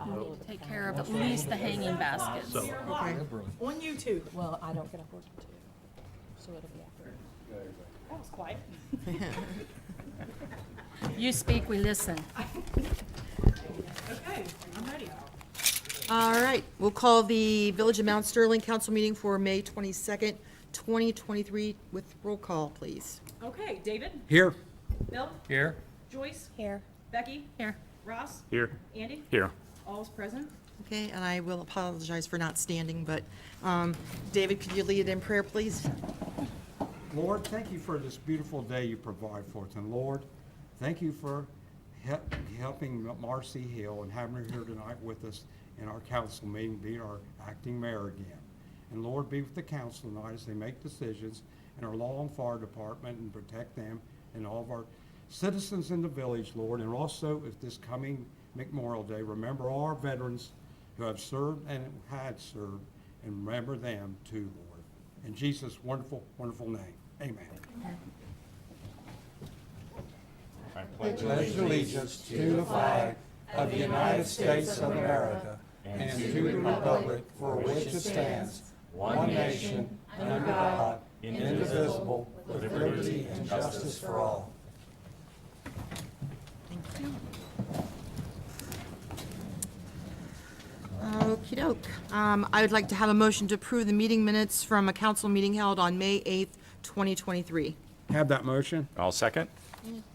who take care of at least the hanging baskets. Okay. On YouTube. Well, I don't get off work until 2, so it'll be after. That was quiet. You speak, we listen. Okay, I'm ready. All right, we'll call the Village of Mount Sterling Council meeting for May 22nd, 2023 with roll call, please. Okay, David, Here. Bill, Here. Joyce, Here. Becky, Here. Ross, Here. Andy, Here. all's present. Okay, and I will apologize for not standing, but David, could you lead in prayer, please? Lord, thank you for this beautiful day you provide for us. And Lord, thank you for helping Marcy Hill and having her here tonight with us in our council meeting, being our acting mayor again. And Lord, be with the council tonight as they make decisions in our law and fire department and protect them and all of our citizens in the village, Lord. And also, if this coming Memorial Day, remember all our veterans who have served and had served, and remember them too, Lord. In Jesus' wonderful, wonderful name, amen. I pledge allegiance to the flag of the United States of America and to the republic for which it stands, one nation, under God, indivisible, with liberty and justice for all. Okey doke. I would like to have a motion to approve the meeting minutes from a council meeting held on May 8th, 2023. Have that motion? I'll second.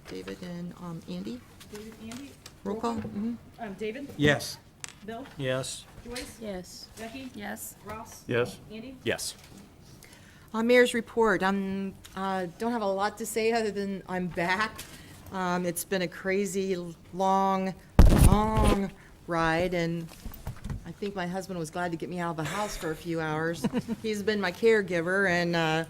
David and Andy, David, Andy, roll call? Mhm. David, Yes. Bill, Yes. Joyce, Yes. Becky, Yes. Ross, Yes. Andy. Yes. Mayor's report. Don't have a lot to say other than I'm back. It's been a crazy, long ride, and I think my husband was glad to get me out of the house for a few hours. He's been my caregiver, and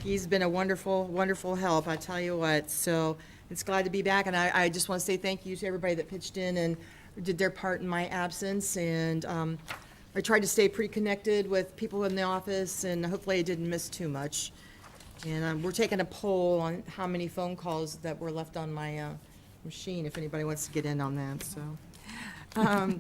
he's been a wonderful, wonderful help, I tell you what. So it's glad to be back, and I just want to say thank you to everybody that pitched in and did their part in my absence. And I tried to stay pretty connected with people in the office, and hopefully I didn't miss too much. And we're taking a poll on how many phone calls that were left on my machine, if anybody wants to get in on that, so.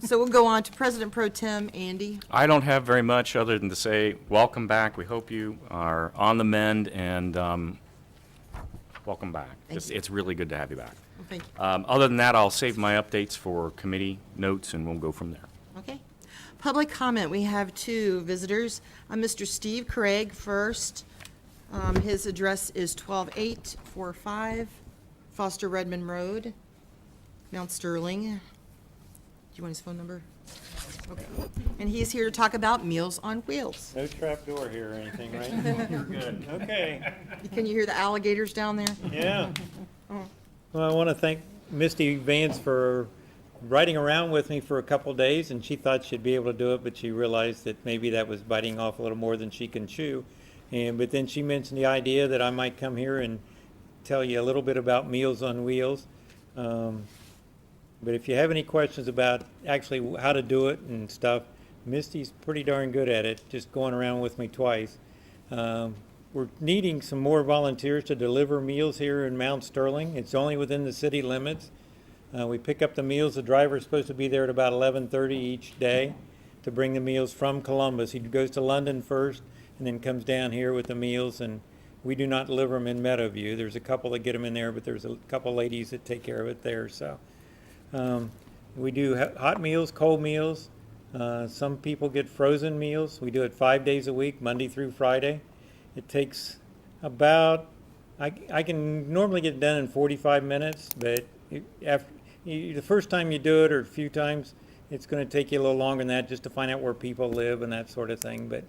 So we'll go on to President Pro Tem Andy. I don't have very much other than to say, welcome back. We hope you are on the mend, and welcome back. Thank you. It's really good to have you back. Well, thank you. Other than that, I'll save my updates for committee notes, and we'll go from there. Okay. Public comment, we have two visitors. Mr. Steve Craig first. His address is 12845 Foster Redmond Road, Mount Sterling. Do you want his phone number? Okay. And he's here to talk about Meals on Wheels. No trap door here or anything, right? You're good. Okay, Can you hear the alligators down there? yeah. Well, I want to thank Misty Vance for riding around with me for a couple days, and she thought she'd be able to do it, but she realized that maybe that was biting off a little more than she can chew. But then she mentioned the idea that I might come here and tell you a little bit about Meals on Wheels. But if you have any questions about actually how to do it and stuff, Misty's pretty darn good at it, just going around with me twice. We're needing some more volunteers to deliver meals here in Mount Sterling. It's only within the city limits. We pick up the meals. The driver's supposed to be there at about 11:30 each day to bring the meals from Columbus. He goes to London first and then comes down here with the meals, and we do not deliver them in Meadowview. There's a couple that get them in there, but there's a couple ladies that take care of it there. So we do hot meals, cold meals. Some people get frozen meals. We do it 5 days a week, Monday through Friday. It takes about, I can normally get it done in 45 minutes, but the first time you do it, or a few times, it's going to take you a little longer than that just to find out where people live and that sort of thing. But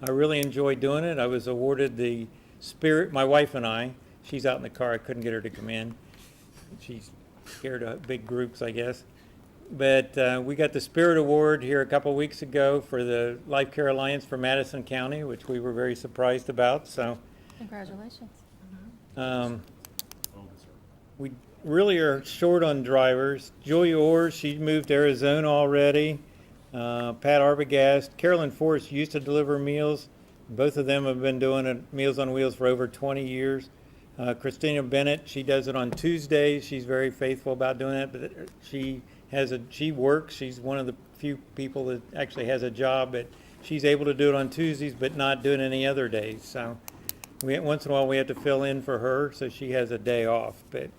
I really enjoy doing it. I was awarded the Spirit, my wife and I, she's out in the car, I couldn't get her to come in. She's scared of big groups, I guess. But we got the Spirit Award here a couple weeks ago for the Life Care Alliance for Madison County, which we were very surprised about. So Congratulations. we really are short on drivers. Joy Orr, she moved to Arizona already. Pat Arbogast, Carolyn Forrest used to deliver meals. Both of them have been doing it, Meals on Wheels for over 20 years. Christina Bennett, she does it on Tuesdays. She's very faithful about doing it, but she works. She's one of the few people that actually has a job, but she's able to do it on Tuesdays, but not do it any other days. So once in a while we have to fill in for her, so she has a day off. But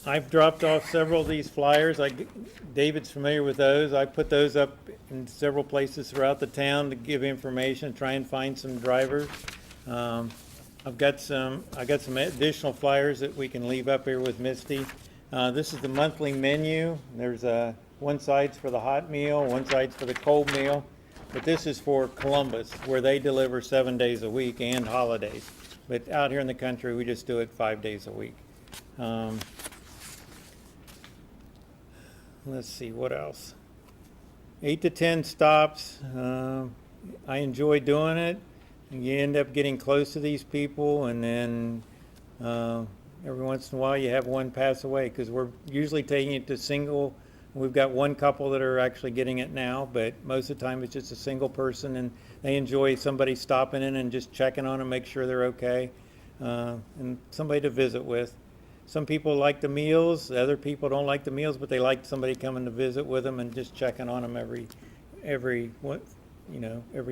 I've dropped off several of these flyers. David's familiar with those. I put those up in several places throughout the town to give information, try and find some drivers. I got some additional flyers that we can leave up here with Misty. This is the monthly menu. There's one side's for the hot meal, one side's for the cold meal. But this is for Columbus, where they deliver 7 days a week and holidays. But out here in the country, we just do it 5 days a week. Let's see, what else? 8 to 10 stops. I enjoy doing it. You end up getting close to these people, and then every once in a while you have one pass away, because we're usually taking it to single. We've got one couple that are actually getting it now, but most of the time it's just a single person, and they enjoy somebody stopping in and just checking on them, make sure they're okay, and somebody to visit with. Some people like the meals, other people don't like the meals, but they like somebody coming to visit with them and just checking on them every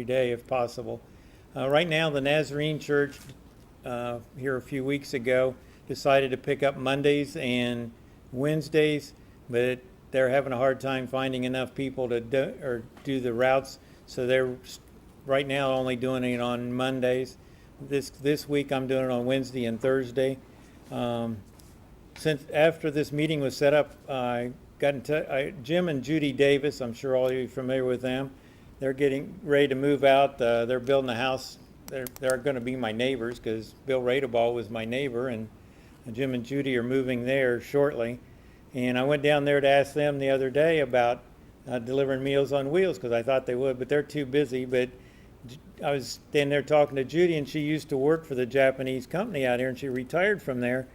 day if possible. Right now, the Nazarene Church here a few weeks ago decided to pick up Mondays and Wednesdays, but they're having a hard time finding enough people to do the routes, so they're right now only doing it on Mondays. This week I'm doing it on Wednesday and Thursday. Since after this meeting was set up, I got in touch. Jim and Judy Davis, I'm sure all of you are familiar with them. They're getting ready to move out. They're building a house. They're going to be my neighbors, because Bill Radeball was my neighbor, and Jim and Judy are moving there shortly. And I went down there to ask them the other day about delivering Meals on Wheels, because I thought they would, but they're too busy. But I was standing there talking to Judy, and she used to work for the Japanese company out here, and she retired from there.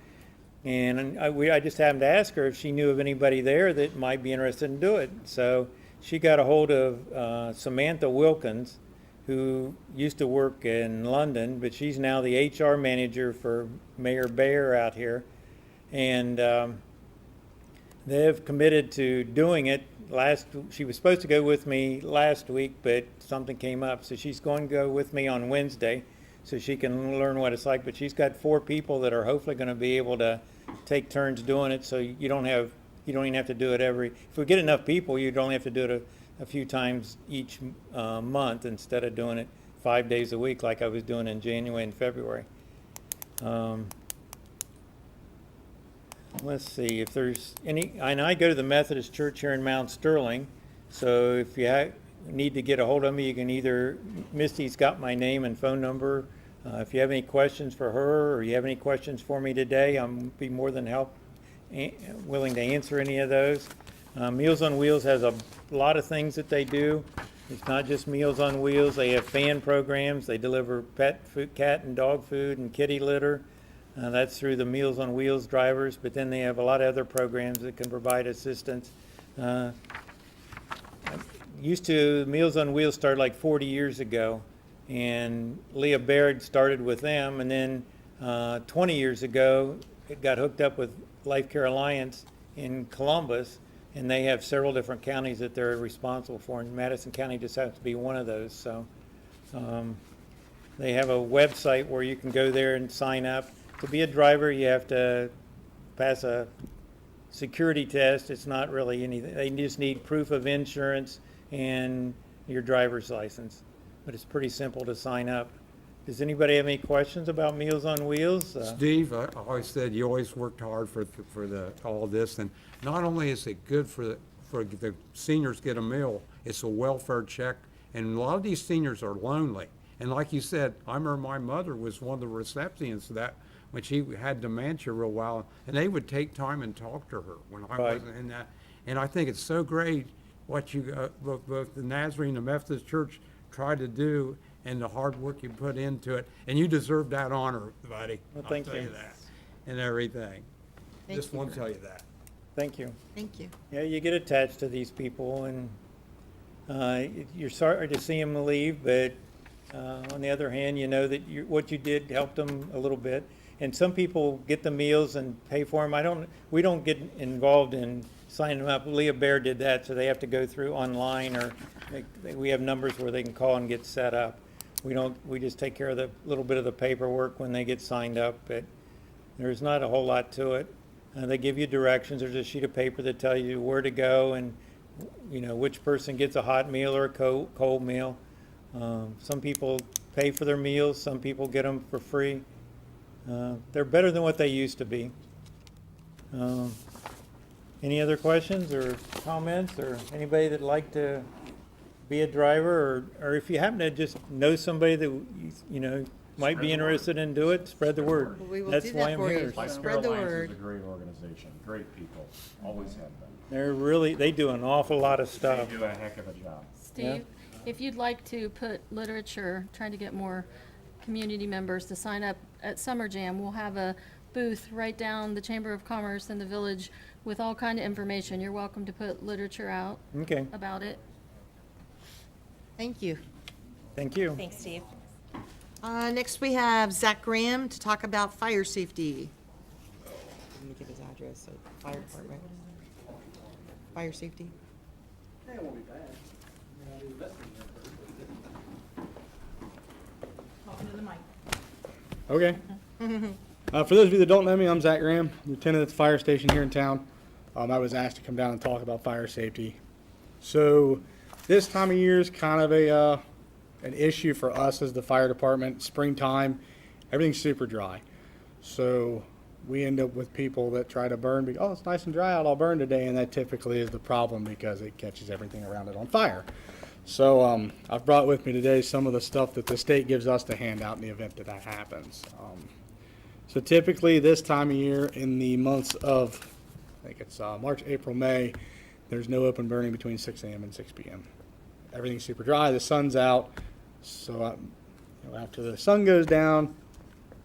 And I just happened to ask her if she knew of anybody there that might be interested in doing it. So she got a hold of Samantha Wilkins, who used to work in London, but she's now the HR manager for Mayor Bayer out here. And they've committed to doing it. She was supposed to go with me last week, but something came up. So she's going to go with me on Wednesday, so she can learn what it's like. But she's got 4 people that are hopefully going to be able to take turns doing it, so you don't even have to do it if we get enough people, you'd only have to do it a few times each month, instead of doing it 5 days a week like I was doing in January and February. Let's see if there's any, and I go to the Methodist Church here in Mount Sterling, so if you need to get a hold of me, you can either, Misty's got my name and phone number. If you have any questions for her, or you have any questions for me today, I'm be more than willing to answer any of those. Meals on Wheels has a lot of things that they do. It's not just Meals on Wheels. They have fan programs. They deliver pet food, cat and dog food, and kitty litter. That's through the Meals on Wheels drivers, but then they have a lot of other programs that can provide assistance. Meals on Wheels started like 40 years ago, and Leah Baird started with them, and then 20 years ago it got hooked up with Life Care Alliance in Columbus, and they have several different counties that they're responsible for, and Madison County just happens to be one of those. So they have a website where you can go there and sign up. To be a driver, you have to pass a security test. It's not really anything. They just need proof of insurance and your driver's license. But it's pretty simple to sign up. Does anybody have any questions about Meals on Wheels? Steve, I always said you always worked hard for all this, and not only is it good for the seniors get a meal, it's a welfare check, and a lot of these seniors are lonely. And like you said, I remember my mother was one of the recipients of that when she had dementia real while, and they would take time and talk to her when I Right. wasn't in that. And I think it's so great what you both the Nazarene and the Methodist Church tried to do, and the hard work you put into it, and you deserve that honor, buddy. Well, thank I'll tell you. you that, and everything. Thank Just you want to for- tell you that. Thank you. Thank you. Yeah, you get attached to these people, and you're sorry to see them leave, but on the other hand, you know that what you did helped them a little bit. And some people get the meals and pay for them. We don't get involved in signing them up. Leah Bear did that, so they have to go through online, or we have numbers where they can call and get set up. We just take care of the little bit of the paperwork when they get signed up, but there's not a whole lot to it. They give you directions. There's a sheet of paper that tells you where to go and, which person gets a hot meal or a cold meal. Some people pay for their meals. Some people get them for free. They're better than what they used to be. Any other questions or comments, or anybody that'd like to be a driver, or if you happen to just know somebody that might be interested in do it, spread the word. We will That's do why that I'm for here. you. Life Care Spread the Alliance word. is a great organization, great people, always have been. They do an awful lot of stuff. They do a heck of a job. Steve, if you'd like to put literature, trying to get more community members to sign up at Summer Jam, we'll have a booth right down the Chamber of Commerce in the village with all kind of information. You're welcome to put literature out Okay, about it. Thank you. thank you. Thanks, Steve. Next, we have Zach Graham to talk about fire safety. Let me give his address, so fire department. Fire safety. Talking to the mic. Okay. For those of you that don't know me, I'm Zach Graham, lieutenant at the fire station here in town. I was asked to come down and talk about fire safety. So this time of year is kind of an issue for us as the fire department. Springtime, everything's super dry. So we end up with people that try to burn, oh, it's nice and dry out, I'll burn today, and that typically is the problem because it catches everything around it on fire. So I've brought with me today some of the stuff that the state gives us to hand out in the event that that happens. So typically this time of year in the months of, I think it's March, April, May, there's no open burning between 6 a.m. and 6 p.m. Everything's super dry, the sun's out, so after the sun goes down,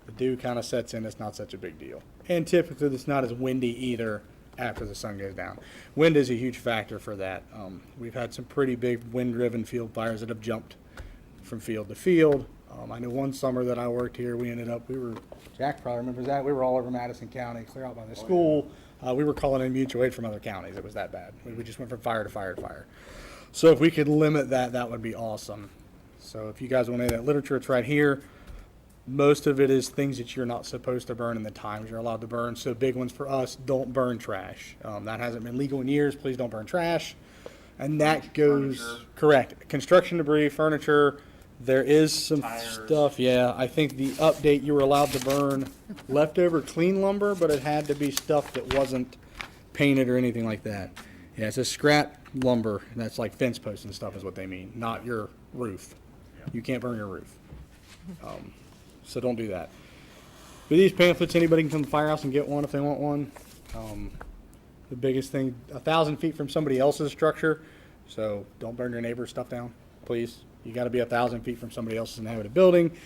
the dew kind of sets in, it's not such a big deal. And typically it's not as windy either after the sun goes down. Wind is a huge factor for that. We've had some pretty big wind-driven field fires that have jumped from field to field. I know one summer that I worked here, Jack probably remembers that, we were all over Madison County, clear out by the school. We were calling in mutual aid from other counties, it was that bad. We just went from fire to fire to fire. So if we could limit that, that would be awesome. So if you guys want any of that literature, it's right here. Most of it is things that you're not supposed to burn in the times you're allowed to burn. So big ones for us, don't burn trash. That hasn't been legal in years. Please don't burn trash. And that goes, correct. Construction debris, furniture, there is some stuff, yeah. I think the update, you were allowed to burn leftover clean lumber, but it had to be stuff that wasn't painted or anything like that. Yeah, it's a scrap lumber, that's like fence posts and stuff is what they mean, not your roof. You can't burn your roof. So don't do that. But these pamphlets, anybody can come to the firehouse and get one if they want one. The biggest thing, 1,000 feet from somebody else's structure, so don't burn your neighbor's stuff down, please. You gotta be 1,000 feet from somebody else's inhabited building,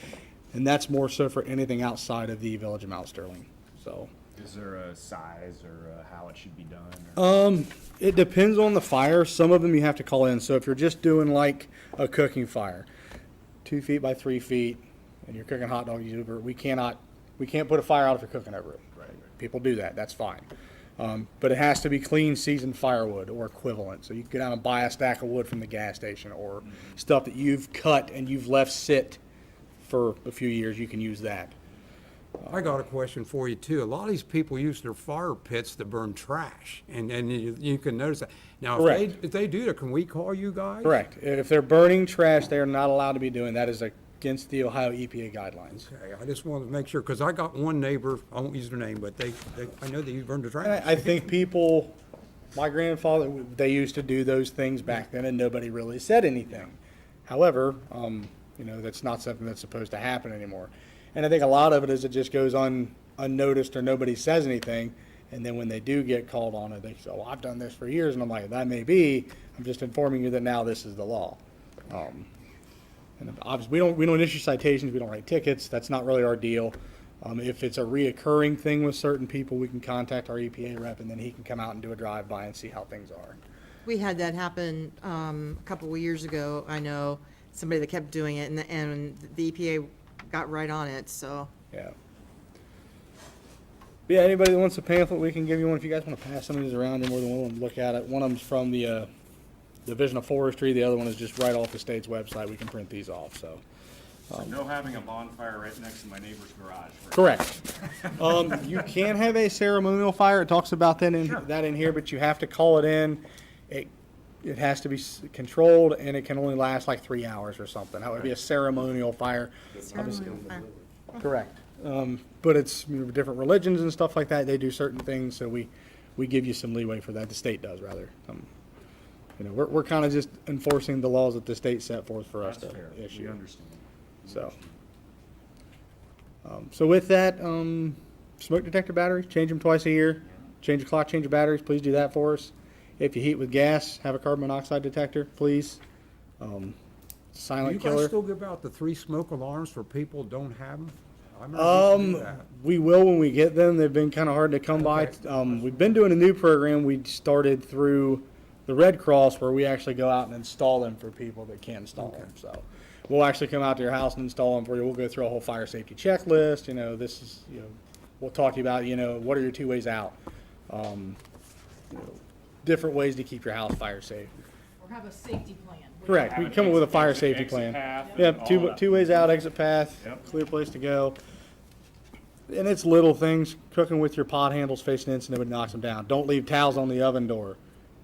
and that's more so for anything outside of the village of Mount Sterling, so. Is there a size or how it should be done? Or? It depends on the fire. Some of them you have to call in, so if you're just doing like a cooking fire, 2 feet by 3 feet, and you're cooking hot dogs over it, we can't put a fire out if you're cooking over it. Right. People do that, that's fine. But it has to be clean seasoned firewood or equivalent. So you can go down and buy a stack of wood from the gas station or stuff that you've cut and you've left sit for a few years, you can use that. I got a question for you too. A lot of these people use their fire pits to burn trash, and you can notice that. Now, Correct. if they do that, can we call you guys? Correct. If they're burning trash, they are not allowed to be doing that. Is against the Ohio EPA guidelines. Okay, I just wanted to make sure, because I got one neighbor, I won't use their name, but I know they burn the And trash. I think people, my grandfather, they used to do those things back then and nobody really said anything. However, that's not something that's supposed to happen anymore. And I think a lot of it is it just goes unnoticed or nobody says anything. And then when they do get called on it, they say, well, I've done this for years. And I'm like, that may be, I'm just informing you that now this is the law. And obviously, we don't issue citations, we don't write tickets, that's not really our deal. If it's a reoccurring thing with certain people, we can contact our EPA rep and then he can come out and do a drive-by and see how things are. We had that happen a couple of years ago. I know somebody that kept doing it, and the EPA got right on it, so. Yeah. But yeah, anybody that wants a pamphlet, we can give you one. If you guys want to pass some of these around, you're more than welcome to look at it. One of them's from the Division of Forestry. The other one is just right off the state's website. We can print these off, so. So no having a bonfire right next to my neighbor's garage. Correct. You can have a ceremonial fire. It talks about that in here, but you have to call it in. It has to be controlled, and it can only last like 3 hours or something. That would be a ceremonial fire. Ceremonial fire. Correct. But it's, different religions and stuff like that. They do certain things, so we give you some leeway for that. The state does, rather. We're kind of just enforcing the laws that the state set forth for us That's to fair. issue. We understand. So, so with that, smoke detector batteries, change them twice a year. Change your clock, change your batteries. Please do that for us. If you heat with gas, have a carbon monoxide detector, please. Do Silent you guys killer. still give out the 3 smoke alarms for people who don't have them? I remember you used to do that. We will when we get them. They've been kind of hard to come by. We've been doing a new program. We started through the Red Cross where we actually go out and install them for people that can't install them. So we'll actually come out to your house and install them for you. We'll go through a whole fire safety checklist. This is, we'll talk to you about, what are your 2 ways out? Different ways to keep your house fire safe. Or have a safety plan. Correct. We come up with a fire safety Exit plan. path Yeah, and all that. two ways out, exit path, Yep. clear place to go. And it's little things, cooking with your pot handles facing in so nobody knocks them down. Don't leave towels on the oven door.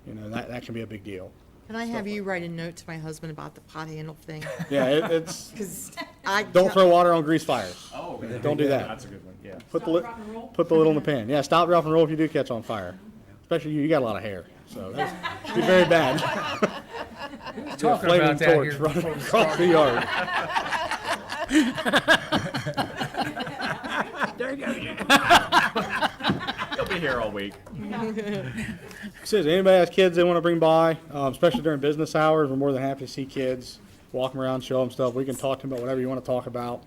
That can be a big deal. Can I have you write a note to my husband about the pot handle thing? Yeah, it's, Because I. don't throw water on grease fires. Oh, Don't do that. That's a good one, yeah. Put the, Stop, li- drop, and roll. put the lid on the pan. Yeah, stop, drop, and roll if you do catch on fire. Especially you got a lot of hair, so it'd be very bad. Talking Flaming about that torch here. running across the yard. He'll be here all week. Says anybody has kids they want to bring by, especially during business hours, we're more than happy to see kids, walk them around, show them stuff. We can talk to them about whatever you want to talk about.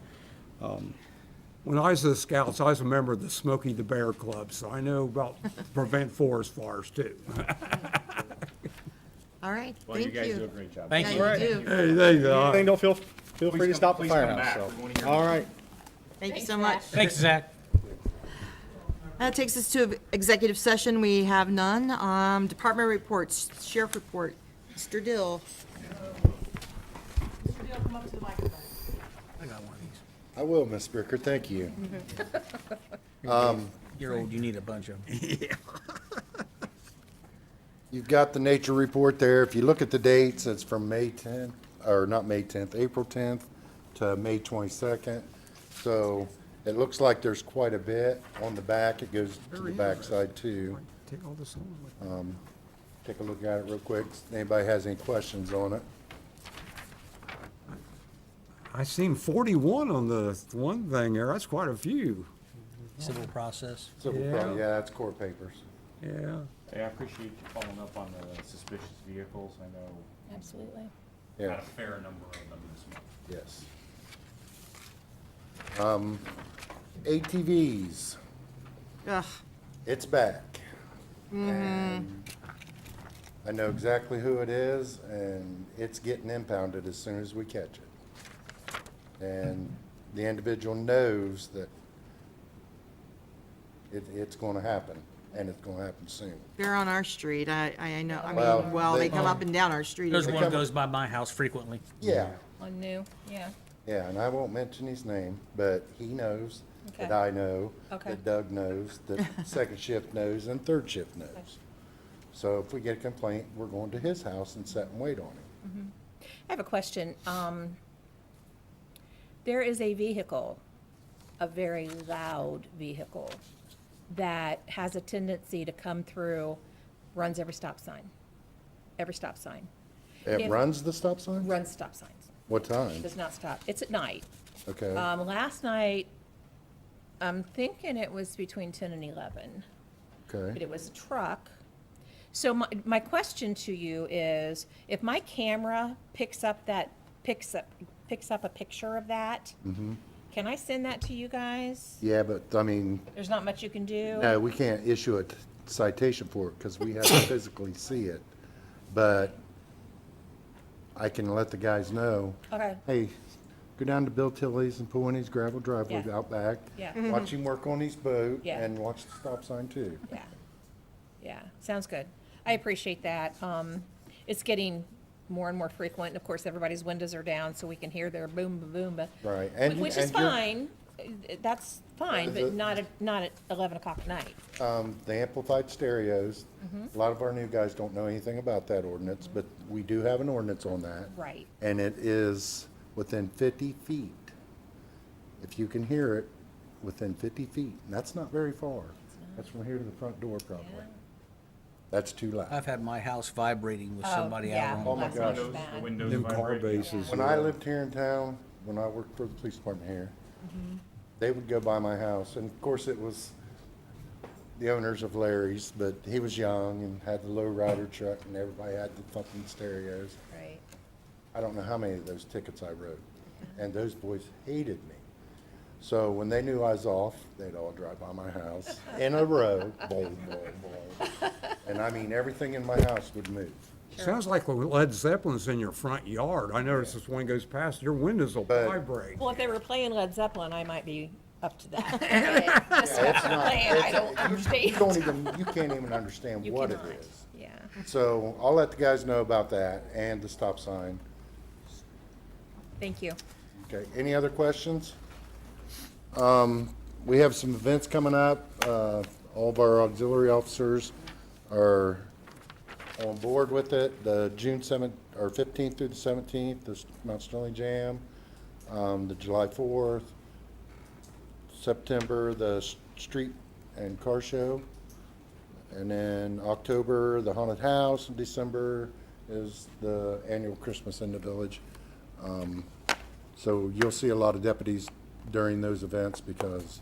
When I was in the Scouts, I was a member of the Smokey the Bear Club, so I know about prevent forest fires too. All right, Well, you thank guys do a you. great job. Thank you. Yeah, you do. Hey, there you go. Anything, don't feel free to stop the Please come firehouse. back. So, We wanna hear all more. right. Thank you so much. Thanks, Zach. That takes us to executive session. We have none. Department reports, sheriff report. Mr. Dill. Mr. Deal, come up to the microphone. I will, Ms. Bricker, thank you. You're old, you need a bunch of them. You've got the nature report there. If you look at the dates, it's from May 10th, or not May 10th, April 10th to May 22nd. So it looks like there's quite a bit on the back. It goes to the backside too. Take all this on. Take a look at it real quick. Anybody has any questions on it? I seen 41 on the one thing there. That's quite a few. Civil process. Yeah, that's court papers. Yeah. Hey, I appreciate you following up on the suspicious vehicles. I know Absolutely. we had Yeah, a fair number of them this month. yes. ATVs, Ugh, it's back. And I know exactly who it is, and it's getting impounded as soon as we catch it. And the individual knows that it's gonna happen, and it's gonna happen soon. they're on our street. I know, I Well, mean, well, they they- come up and down our street. There's every one day. goes by my house frequently. Yeah, On new, yeah. yeah, and I won't mention his name, but he knows, that Okay. I know, Okay. that Doug knows, that second shift knows, and third shift knows. So if we get a complaint, we're going to his house and sit and wait on him. I have a question. There is a vehicle, a very loud vehicle, that has a tendency to come through, runs every stop sign. Every stop sign. It If- runs the stop sign? Runs stop signs. What time? Does not stop. It's at night. Okay, Last night, I'm thinking it was between 10 and 11. But okay. it was a truck. So my question to you is, if my camera picks up a picture of that, can I send that to you guys? Yeah, but, I mean, There's not much you can do? no, we can't issue a citation for it, because we have to physically see it. But I can let the guys know, Okay, hey, go down to Bill Tilley's and pull in his gravel driveway Yeah. out back. Yeah. Watch him work on his boat Yeah. and watch the stop sign too. Yeah, yeah, sounds good. I appreciate that. It's getting more and more frequent, and of course, everybody's windows are down, so we can hear their boom, boom, boom, but. Right, and- Which is and you're- fine, that's fine, but not at 11 o'clock at night. The amplified stereos, Mm-hmm. a lot of our new guys don't know anything about that ordinance, but we do have an ordinance on that. Right. And it is within 50 feet. If you can hear it within 50 feet, and that's not very far. That's from here to the front door probably. Yeah. That's too loud. I've had my house vibrating with somebody yeah. out Oh on. my That's gosh. really bad. New car bases. When I lived here in town, when I worked for the police department here, they would go by my house, and of course it was the owners of Larry's, but he was young and had the low rider truck, and everybody had the fucking stereos. Right. I don't know how many of those tickets I wrote, and those boys hated me. So when they knew I was off, they'd all drive by my house in a row, boom, boom, boom. And I mean, everything in my house would move. Sounds like Led Zeppelin's in your front yard. I noticed this one goes past, your windows will But- vibrate. Well, if they were playing Led Zeppelin, I might be up to that. Just what they're playing, I don't understand. You can't even understand You what it cannot. is. Yeah. So I'll let the guys know about that and the stop sign. Thank you. Okay, any other questions? We have some events coming up. All of our auxiliary officers are on board with it. The June 15th through the 17th, the Mount Sterling Jam, the July 4th, September, the Street and Car Show, and then October, the Haunted House, and December is the annual Christmas in the Village. So you'll see a lot of deputies during those events because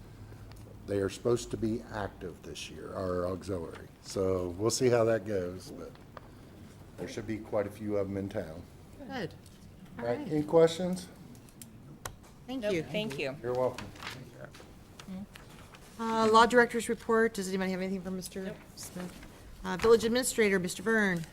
they are supposed to be active this year, our auxiliary. So we'll see how that goes, but there should be quite a few of them in town. Good. All right, any questions? Thank Nope, you. thank you. You're welcome. Law Director's report. Does anybody have anything for Mr. Smith? Village Administrator, Mr. Byrne.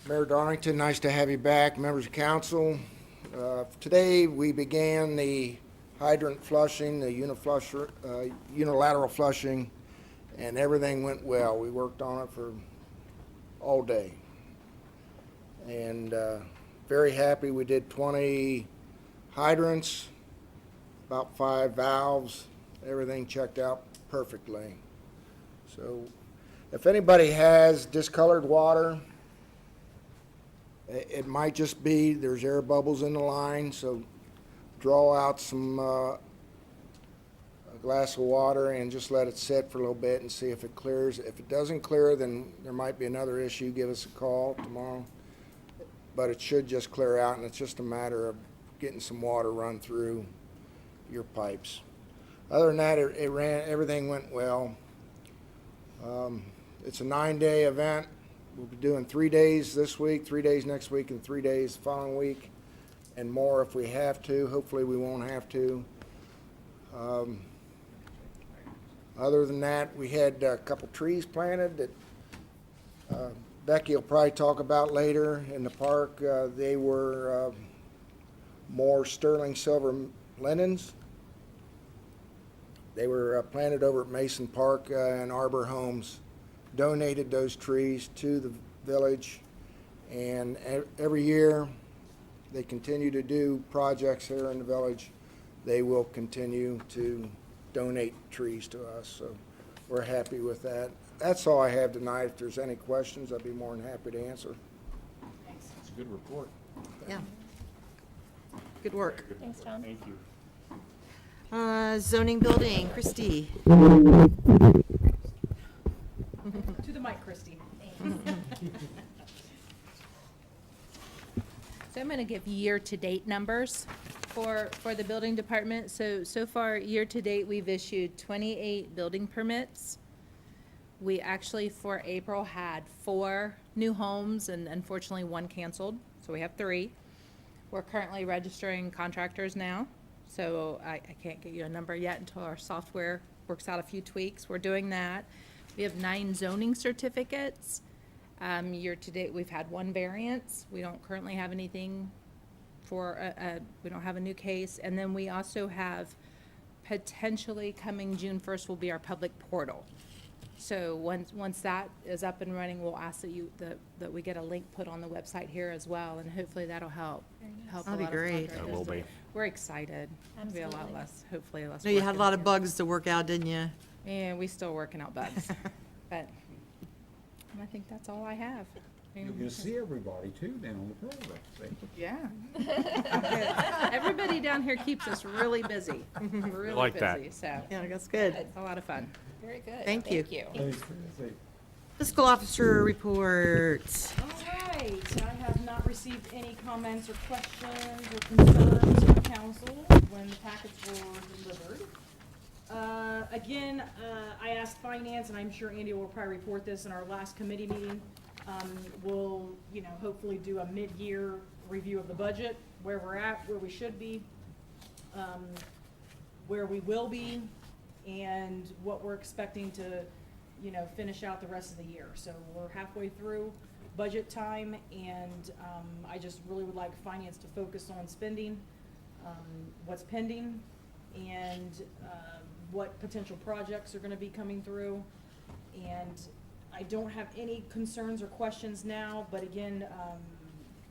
Mayor Darlington, nice to have you back, members of council. Today, we began the hydrant flushing, the unilateral flushing, and everything went well. We worked on it for all day. And very happy, we did 20 hydrants, about 5 valves, everything checked out perfectly. So if anybody has discolored water, it might just be there's air bubbles in the line, so draw out some a glass of water and just let it sit for a little bit and see if it clears. If it doesn't clear, then there might be another issue. Give us a call tomorrow. But it should just clear out, and it's just a matter of getting some water run through your pipes. Other than that, everything went well. It's a 9-day event. We'll be doing 3 days this week, 3 days next week, and 3 days the following week, and more if we have to. Hopefully, we won't have to. Other than that, we had a couple trees planted that Becky will probably talk about later in the park. They were more sterling silver linens. They were planted over at Mason Park and Arbor Homes. Donated those trees to the village, and every year they continue to do projects here in the village. They will continue to donate trees to us, so we're happy with that. That's all I have tonight. If there's any questions, I'd be more than happy to answer. It's a good report. Yeah. Good work. Thanks, Tom. Thank you. Zoning Building, Christie. To the mic, Christie. So I'm going to give year-to-date numbers for the building department. So far, year-to-date, we've issued 28 building permits. We actually, for April, had 4 new homes and unfortunately 1 canceled, so we have 3. We're currently registering contractors now, so I can't get you a number yet until our software works out a few tweaks. We're doing that. We have 9 zoning certificates. Year-to-date, we've had 1 variance. We don't currently have anything for, we don't have a new case. And then we also have potentially coming June 1st will be our public portal. So once that is up and running, we'll ask that we get a link put on the website here as well, and hopefully that'll help a That'll be lot of great. contractors. That will be. We're excited. It'll be a lot less, hopefully less. No, you work had a in lot the of end. bugs to work out, didn't you? And we still working out bugs, but I think that's all I have. You can see everybody too down on the program. see? Yeah. Everybody down here keeps us really busy, really like that. busy, so Yeah, that's good. it's a lot of fun. Very good. Thank you. Thanks for the- Fiscal officer report. All right, I have not received any comments or questions or concerns from council when the packets were delivered. Again, I asked finance, and I'm sure Andy will probably report this in our last committee meeting. We'll, hopefully do a mid-year review of the budget, where we're at, where we should be, where we will be, and what we're expecting to, finish out the rest of the year. So we're halfway through budget time, and I just really would like finance to focus on spending, what's pending, and what potential projects are gonna be coming through. And I don't have any concerns or questions now, but again,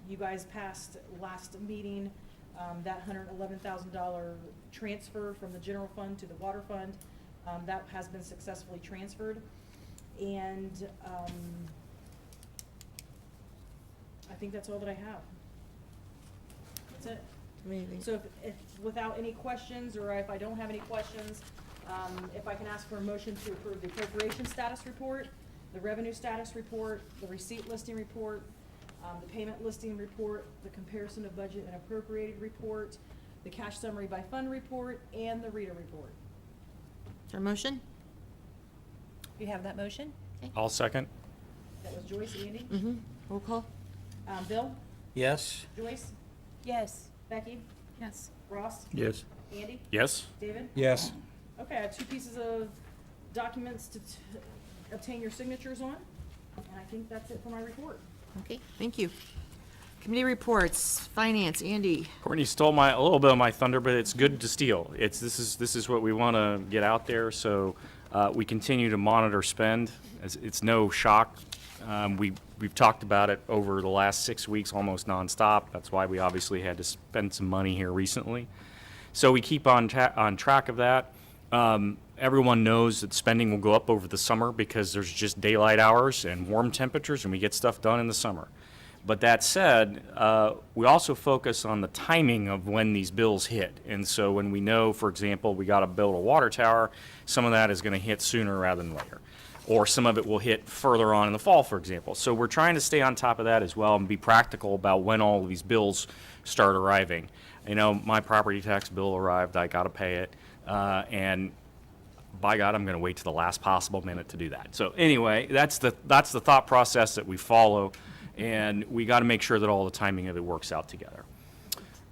you guys passed last meeting, that $111,000 transfer from the general fund to the water fund, that has been successfully transferred. And, I think that's all that I have. That's it. Amazing. So if, without any questions, or if I don't have any questions, if I can ask for a motion to approve the appropriation status report, the revenue status report, the receipt listing report, the payment listing report, the comparison of budget and appropriated report, the cash summary by fund report, and the reader report. Is there a motion? You have that motion? I'll second. That was Joyce, Andy. Mm-hmm. Roll call? Bill, Yes? Joyce, Yes. Becky, Yes. Ross, Yes. Andy, Yes? David? Yes. Okay, I have 2 pieces of documents to obtain your signatures on, and I think that's it for my report. Okay, thank you. Committee reports, finance, Andy. Courtney stole a little bit of my thunder, but it's good to steal. This is what we want to get out there, so we continue to monitor spend. It's no shock. We've talked about it over the last 6 weeks, almost nonstop. That's why we obviously had to spend some money here recently. So we keep on track of that. Everyone knows that spending will go up over the summer because there's just daylight hours and warm temperatures, and we get stuff done in the summer. But that said, we also focus on the timing of when these bills hit. And so when we know, for example, we got to build a water tower, some of that is going to hit sooner rather than later. Or some of it will hit further on in the fall, for example. So we're trying to stay on top of that as well and be practical about when all of these bills start arriving. My property tax bill arrived, I got to pay it, and by God, I'm going to wait to the last possible minute to do that. So anyway, that's the thought process that we follow, and we got to make sure that all the timing of it works out together.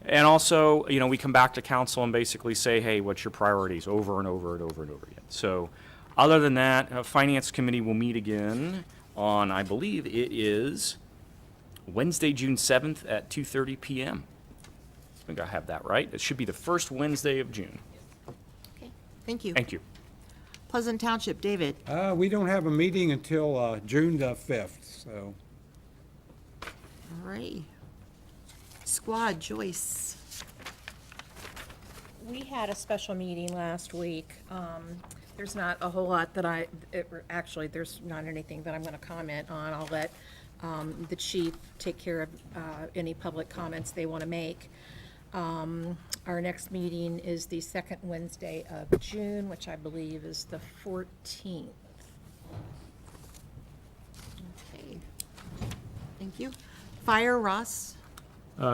And also, we come back to council and basically say, hey, what's your priorities, over and over and over and over again. So other than that, Finance Committee will meet again on, I believe it is Wednesday, June 7th at 2:30 p.m. I think I have that right. It should be the first Wednesday of June. Okay, thank you. Thank you. Pleasant Township, David. We don't have a meeting until June the 5th, so. All right. Squad, Joyce. We had a special meeting last week. There's not a whole lot that actually, there's not anything that I'm going to comment on. I'll let the chief take care of any public comments they want to make. Our next meeting is the second Wednesday of June, which I believe is the 14th. Okay. Thank you. Fire, Ross.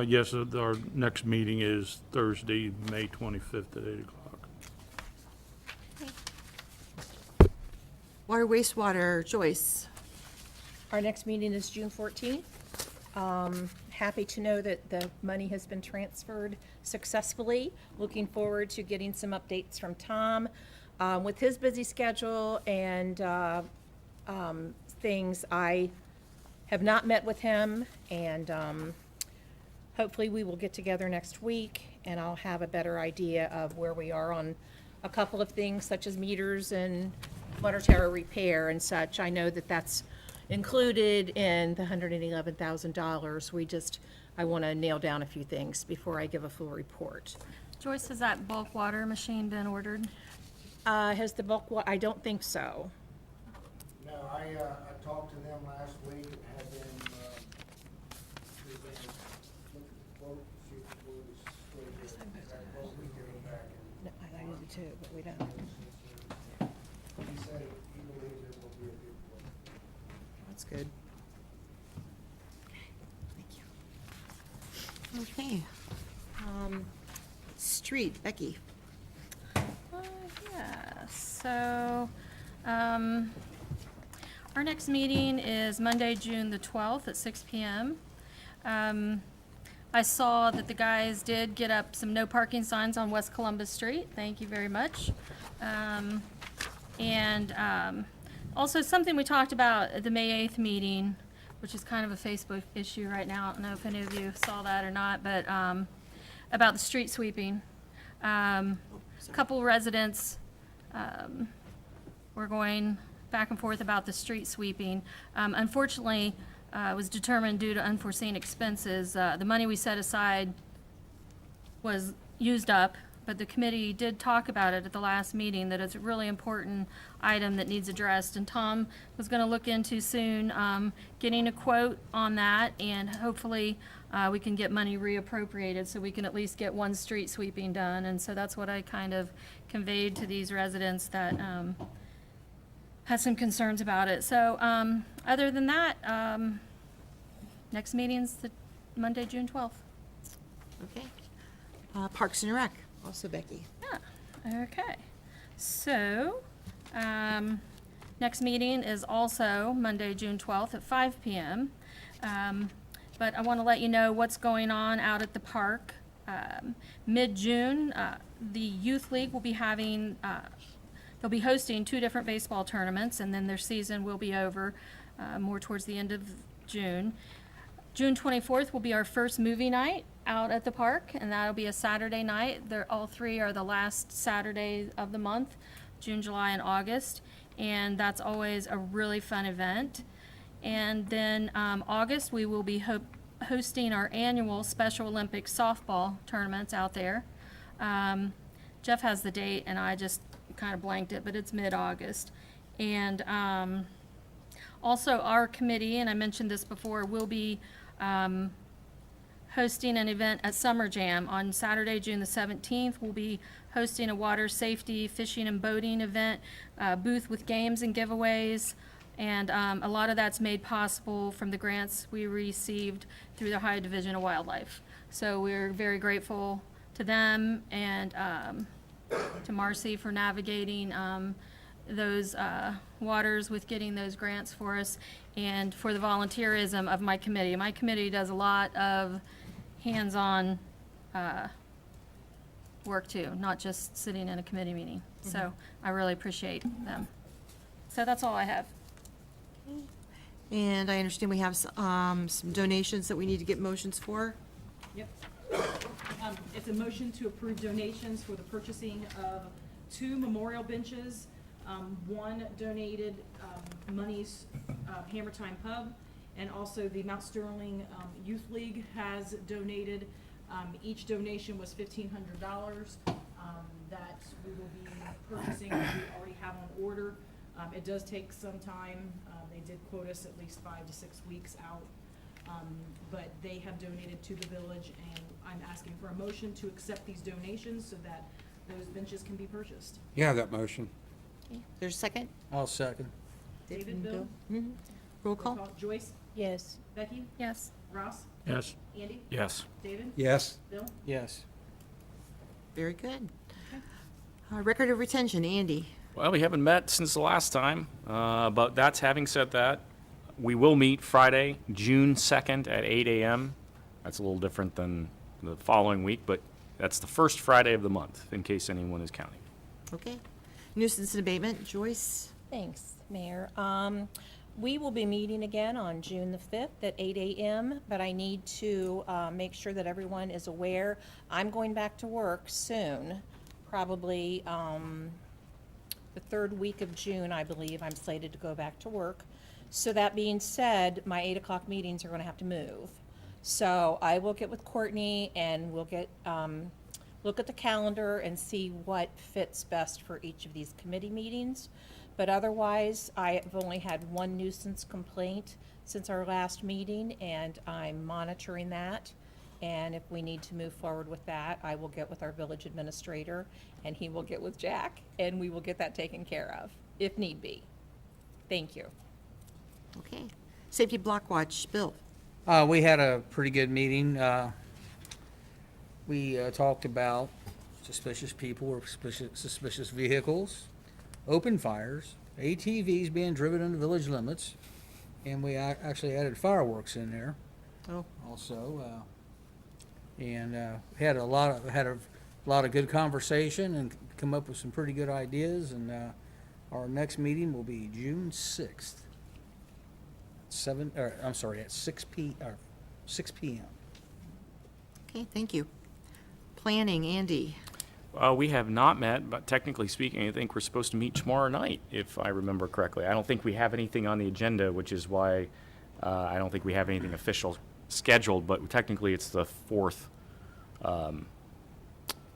Yes, our next meeting is Thursday, May 25th at 8 o'clock. Water, wastewater, Joyce. Our next meeting is June 14th. Happy to know that the money has been transferred successfully. Looking forward to getting some updates from Tom with his busy schedule and things. I have not met with him, and hopefully we will get together next week, and I'll have a better idea of where we are on a couple of things such as meters and water tower repair and such. I know that that's included in the $111,000. I want to nail down a few things before I give a full report. Joyce, has that bulk water machine been ordered? Has the bulk I don't think so. No, I talked to them last week and had them, look at the quote, see if the quote is still good. That quote we give them back in. No, I did too, but we don't. He said he believes it will be a good quote. That's good. Thank you. Okay. Street, Becky. Yeah, so, our next meeting is Monday, June the 12th at 6 PM. I saw that the guys did get up some no parking signs on West Columbus Street. Thank you very much. Also something we talked about at the May 8th meeting, which is kind of a Facebook issue right now. I don't know if any of you saw that or not, but about the street sweeping. A couple residents were going back and forth about the street sweeping. Unfortunately, it was determined due to unforeseen expenses. The money we set aside was used up, but the committee did talk about it at the last meeting, that it's a really important item that needs addressed. And Tom was gonna look into soon, getting a quote on that, and hopefully, we can get money reappropriated so we can at least get one street sweeping done. And so that's what I kind of conveyed to these residents that, had some concerns about it. So, other than that, next meeting's the Monday, June 12th. Okay. Parks and Rec, also Becky. Yeah, okay. So, next meeting is also Monday, June 12th at 5 PM. But I want to let you know what's going on out at the park. Mid-June, the Youth League will be having, they'll be hosting 2 different baseball tournaments, and then their season will be over more towards the end of June. June 24th will be our first movie night out at the park, and that'll be a Saturday night. All 3 are the last Saturday of the month, June, July, and August, and that's always a really fun event. And then August, we will be hosting our annual Special Olympics softball tournaments out there. Jeff has the date, and I just kind of blanked it, but it's mid-August. And also, our committee, and I mentioned this before, will be hosting an event at Summer Jam on Saturday, June the 17th. We'll be hosting a water safety, fishing, and boating event, booth with games and giveaways. And a lot of that's made possible from the grants we received through the Ohio Division of Wildlife. So we're very grateful to them and to Marcy for navigating those waters with getting those grants for us, and for the volunteerism of my committee. My committee does a lot of hands-on work too, not just sitting in a committee meeting. So I really appreciate them. So that's all I have. And I understand we have some donations that we need to get motions for. Yep. It's a motion to approve donations for the purchasing of 2 memorial benches. One donated monies, Hammer Time Pub, and also the Mount Sterling Youth League has donated. Each donation was $1,500 that we will be purchasing, we already have on order. It does take some time. They did quote us at least 5 to 6 weeks out. But they have donated to the village, and I'm asking for a motion to accept these donations so that those benches can be purchased. Yeah, that motion. There's a second? I'll second. David, Bill? Roll call? Joyce? Yes. Becky? Yes. Ross? Yes. Andy? Yes. David? Yes. Bill? Yes. Very good. Record of retention, Andy. Well, we haven't met since the last time, but that's, having said that, we will meet Friday, June 2nd at 8 a.m. That's a little different than the following week, but that's the first Friday of the month, in case anyone is counting. Okay. Nuisance and abatement, Joyce. Thanks, Mayor. We will be meeting again on June the 5th at 8 a.m., but I need to make sure that everyone is aware. I'm going back to work soon, probably the third week of June, I believe. I'm slated to go back to work. So that being said, my 8 o'clock meetings are going to have to move. So I will get with Courtney and we'll get, look at the calendar and see what fits best for each of these committee meetings. But otherwise, I have only had one nuisance complaint since our last meeting, and I'm monitoring that. And if we need to move forward with that, I will get with our village administrator, and he will get with Jack, and we will get that taken care of, if need be. Thank you. Okay. Safety Block Watch, Bill. We had a pretty good meeting. We talked about suspicious people or suspicious vehicles, open fires, ATVs being driven into village limits, and we actually added fireworks in there Oh. also. And had a lot of good conversation and come up with some pretty good ideas. And our next meeting will be June 6th. At 6 p.m. Okay, thank you. Planning, Andy. We have not met, but technically speaking, I think we're supposed to meet tomorrow night, if I remember correctly. I don't think we have anything on the agenda, which is why I don't think we have anything official scheduled, but technically it's the fourth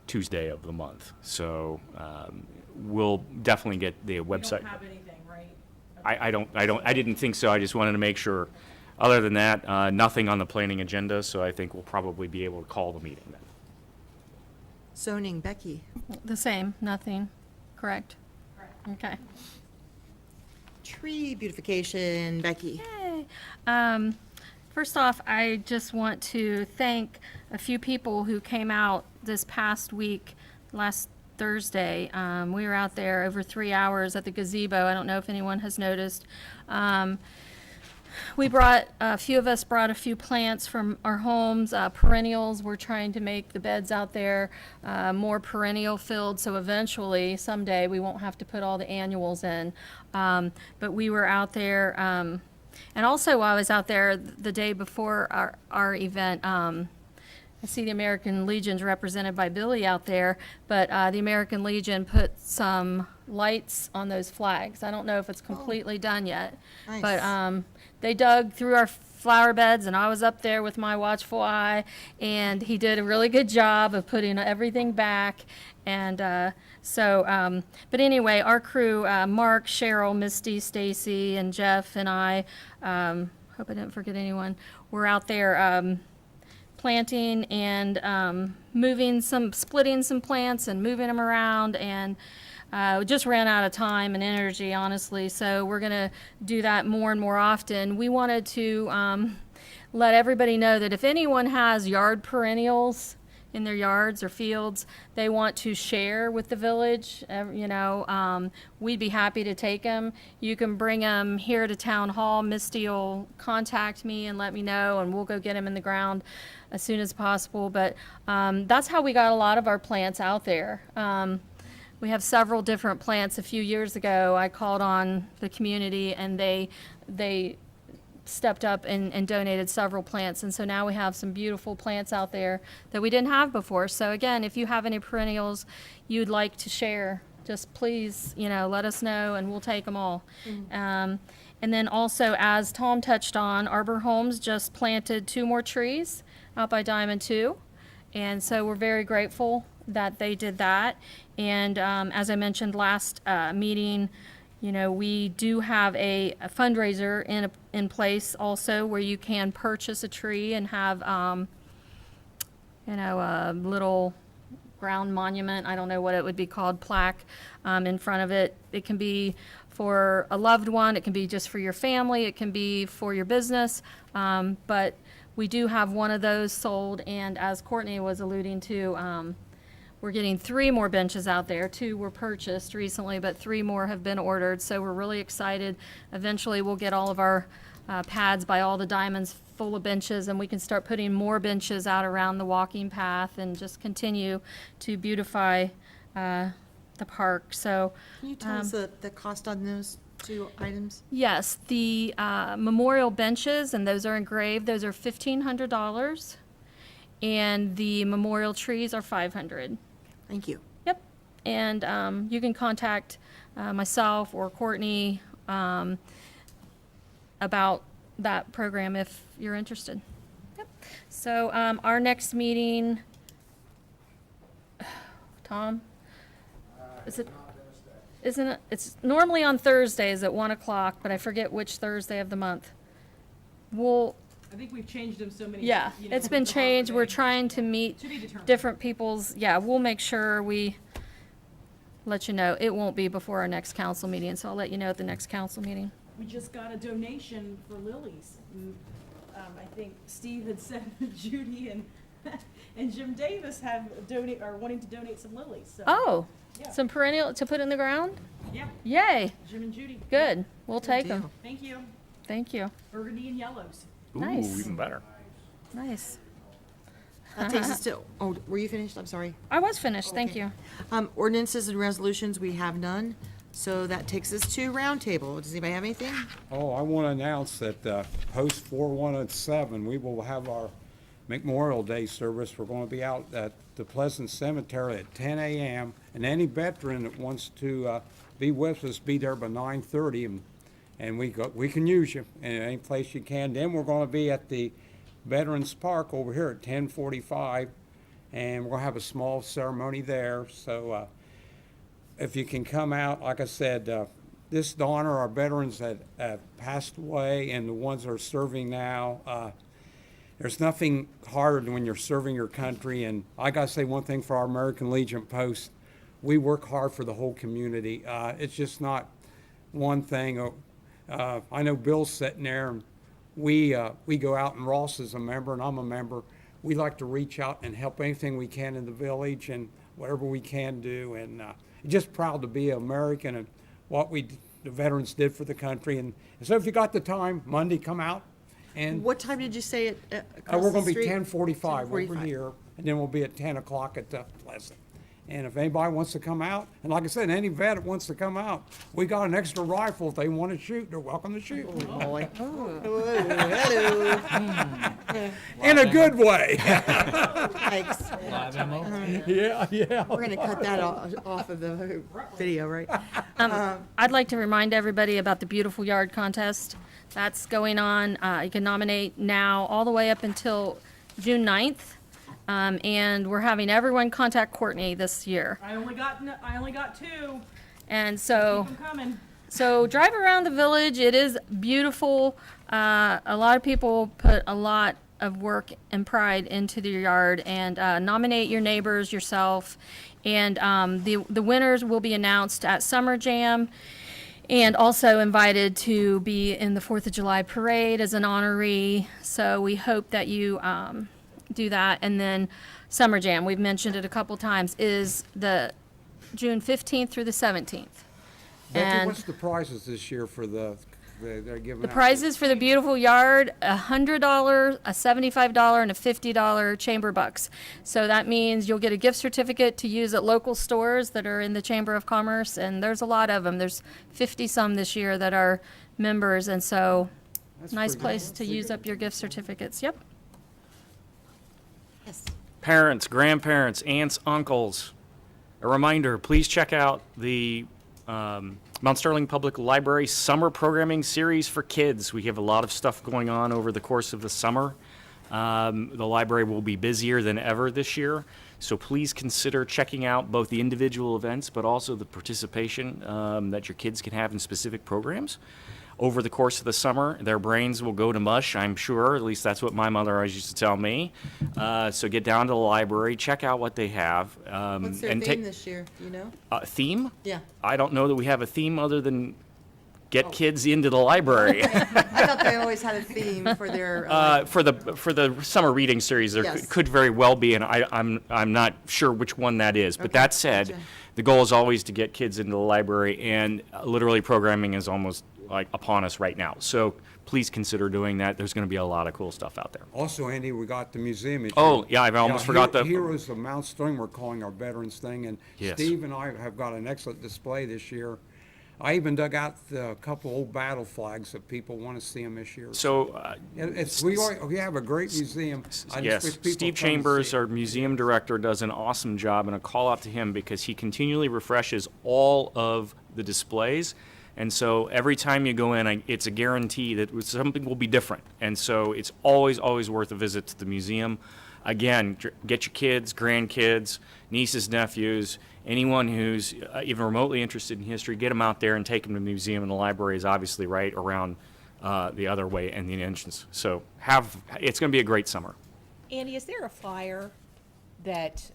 Tuesday of the month. So we'll definitely get the We website. don't have anything, right? I didn't think so. I just wanted to make sure. Other than that, nothing on the planning agenda, so I think we'll probably be able to call the meeting then. Zoning, Becky. The same, nothing, correct? Correct. Okay. Tree beautification, Becky. Yay. First off, I just want to thank a few people who came out this past week, last Thursday. We were out there over 3 hours at the gazebo. I don't know if anyone has noticed. A few of us brought a few plants from our homes, perennials. We're trying to make the beds out there more perennial filled, so eventually, someday, we won't have to put all the annuals in. But we were out there, and also while I was out there the day before our event, I see the American Legion's represented by Billy out there, but the American Legion put some lights on those flags. I don't know if it's completely done yet, Nice. but they dug through our flower beds, and I was up there with my watchful eye, and he did a really good job of putting everything back. And but anyway, our crew, Mark, Cheryl, Misty, Stacy, and Jeff, and I, hope I didn't forget anyone, we're out there planting and splitting some plants and moving them around, and we just ran out of time and energy, honestly, so we're going to do that more and more often. We wanted to let everybody know that if anyone has yard perennials in their yards or fields they want to share with the village, we'd be happy to take them. You can bring them here to Town Hall. Misty will contact me and let me know, and we'll go get them in the ground as soon as possible. But that's how we got a lot of our plants out there. We have several different plants. A few years ago, I called on the community, and they stepped up and donated several plants. And so now we have some beautiful plants out there that we didn't have before. So again, if you have any perennials you'd like to share, just please, let us know, and we'll take them all. And then also, as Tom touched on, Arbor Homes just planted 2 more trees out by Diamond 2. And so we're very grateful that they did that. And as I mentioned last meeting, we do have a fundraiser in place also, where you can purchase a tree and have, a little ground monument, I don't know what it would be called, plaque in front of it. It can be for a loved one, it can be just for your family, it can be for your business, but we do have one of those sold, and as Courtney was alluding to, we're getting 3 more benches out there. 2 were purchased recently, but 3 more have been ordered, so we're really excited. Eventually, we'll get all of our pads by all the diamonds full of benches, and we can start putting more benches out around the walking path and just continue to beautify the park. So Can you tell us the cost on those two items? Yes, the memorial benches, and those are engraved, those are $1,500. And the memorial trees are $500. Thank you. Yep. And you can contact myself or Courtney about that program if you're interested. Yep. So our next meeting, Tom, is it? Isn't it? It's normally on Thursdays at 1 o'clock, but I forget which Thursday of the month. We'll, I think we've changed them so many. yeah, you know, it's been with the holiday. changed. We're trying to meet To be determined. different people's, yeah, we'll make sure we let you know. It won't be before our next council meeting, so I'll let you know at the next council meeting. We just got a donation for lilies. I think Steve had said that Judy and Jim Davis are wanting to donate some lilies, so. Oh, Yeah. some perennial to put in the ground? Yeah, Yay, Jim and Judy. good. We'll take deal. them. Thank you. Thank you. Burgundy and yellows. Ooh, Nice. even better. Nice. That takes us to, oh, were you finished? I'm sorry. I was finished, thank Okay. you. Ordinances and resolutions, we have none. So that takes us to roundtable. Does anybody have anything? Oh, I want to announce that post 4107, we will have our Memorial Day service. We're going to be out at the Pleasant Cemetery at 10 a.m. And any veteran that wants to be with us, be there by 9:30, and we can use you in any place you can. Then we're going to be at the Veterans Park over here at 10:45, and we're going to have a small ceremony there. So if you can come out, like I said, this to honor our veterans that have passed away and the ones that are serving now. There's nothing harder than when you're serving your country, and I gotta say one thing for our American Legion Post, we work hard for the whole community. It's just not one thing. I know Bill's sitting there, and we go out, and Ross is a member, and I'm a member. We like to reach out and help anything we can in the village and whatever we can do, and just proud to be an American and what the veterans did for the country. And so if you got the time, Monday, come out. And What time did you say it, across we're the going to be street? 10:45 over 10:45. here, and then we'll be at 10 o'clock at Pleasant. And if anybody wants to come out, and like I said, any vet that wants to come out, we got an extra rifle. If they want to shoot, they're welcome to shoot. Boy. In a good way. Thanks. Yeah. We're gonna cut that off of the video, right? I'd like to remind everybody about the Beautiful Yard contest. That's going on. You can nominate now all the way up until June 9th. And we're having everyone contact Courtney this year. I only got two. And so. Keep 'em coming. So drive around the village. It is beautiful. A lot of people put a lot of work and pride into their yard, and nominate your neighbors, yourself. And the winners will be announced at Summer Jam, and also invited to be in the 4th of July parade as an honoree. So we hope that you do that. And then Summer Jam, we've mentioned it a couple times, is the June 15th through the 17th. Becky, And what's the prizes this year for they're giving the out? prizes for the Beautiful Yard, $100, a $75, and a $50 chamber bucks. So that means you'll get a gift certificate to use at local stores that are in the Chamber of Commerce, and there's a lot of them. There's 50-some this year that are members, and so That's nice pretty place to use up your gift certificates. Yep. Yes. Parents, grandparents, aunts, uncles, a reminder, please check out the Mount Sterling Public Library Summer Programming Series for Kids. We have a lot of stuff going on over the course of the summer. The library will be busier than ever this year, so please consider checking out both the individual events but also the participation that your kids can have in specific programs. Over the course of the summer, their brains will go to mush, I'm sure. At least that's what my mother always used to tell me. So get down to the library, check out what they have. What's their and theme take this year, do you know? theme? Yeah. I don't know that we have a theme other than get kids into the library. I thought they always had a theme for their, For the summer reading series, there Yes. could very well be, and I'm not sure which one that is. But Okay, that said, gotcha. the goal is always to get kids into the library, and literally programming is almost like upon us right now. So please consider doing that. There's going to be a lot of cool stuff out there. Also, Andy, we got the museum issue. Oh, yeah, I almost forgot the- Heroes of Mount Sterling, we're calling our veterans thing, and Yes. Steve and I have got an excellent display this year. I even dug out a couple old battle flags if people want to see them this year. So, We have a great museum. I just yes, wish people Steve come and Chambers, see it. our museum director, does an awesome job, and a call out to him because he continually refreshes all of the displays. And so every time you go in, it's a guarantee that something will be different. And so it's always, always worth a visit to the museum. Again, get your kids, grandkids, nieces, nephews, anyone who's even remotely interested in history, get them out there and take them to the museum. And the library is obviously right around the other way and the entrance. So it's going to be a great summer. Andy, is there a flyer that,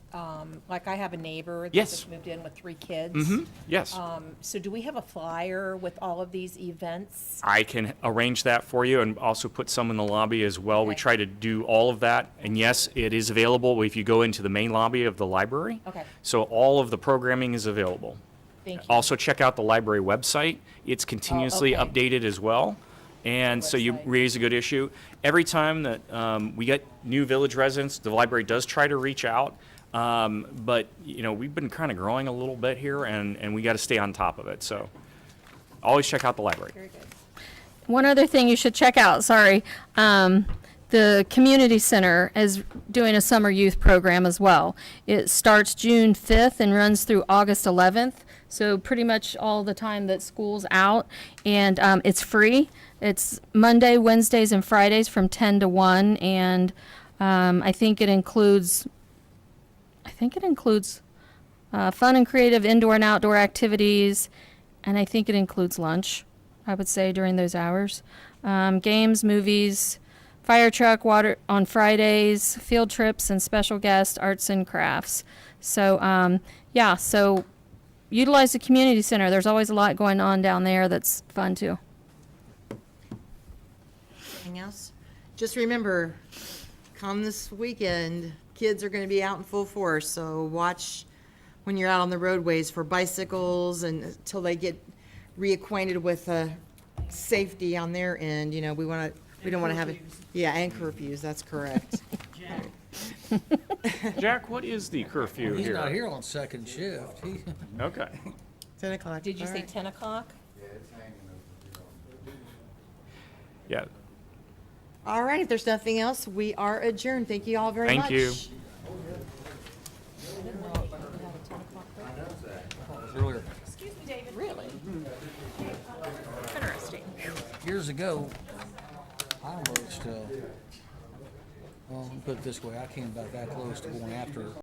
like I have a neighbor that Yes. just moved in with 3 kids? Yes. So do we have a flyer with all of these events? I can arrange that for you and also put some in the lobby as well. We Okay. try to do all of that. And yes, it is available if you go into the main lobby of the library. Okay. So all of the programming is available. Thank you. Also, check out the library website. It's continuously okay. updated as well. And so you Website. raise a good issue. Every time that we get new village residents, the library does try to reach out. But, we've been kind of growing a little bit here, and we got to stay on top of it. So always check out the library. Very good. One other thing you should check out, sorry. The community center is doing a summer youth program as well. It starts June 5th and runs through August 11th. So pretty much all the time that school's out, and it's free. It's Monday, Wednesdays, and Fridays from 10 to 1, and I think it includes fun and creative indoor and outdoor activities, and I think it includes lunch, I would say, during those hours. Games, movies, fire truck, water on Fridays, field trips, and special guest arts and crafts. So, so utilize the community center. There's always a lot going on down there that's fun, too. Anything else? Just remember, come this weekend, kids are going to be out in full force, so watch when you're out on the roadways for bicycles and until they get reacquainted with safety on their end. We don't want to have it. Yeah, and curfews, that's correct. Jack, what is the curfew He's here? not here on second shift. Okay. 10 o'clock. Did you All say right. 10 o'clock? Yeah. All right, if there's nothing else, we are adjourned. Thank you all very much. Thank you. Earlier, Excuse me, David. Really? Interesting. years ago, I almost, well, put it this way, I came about that close to going after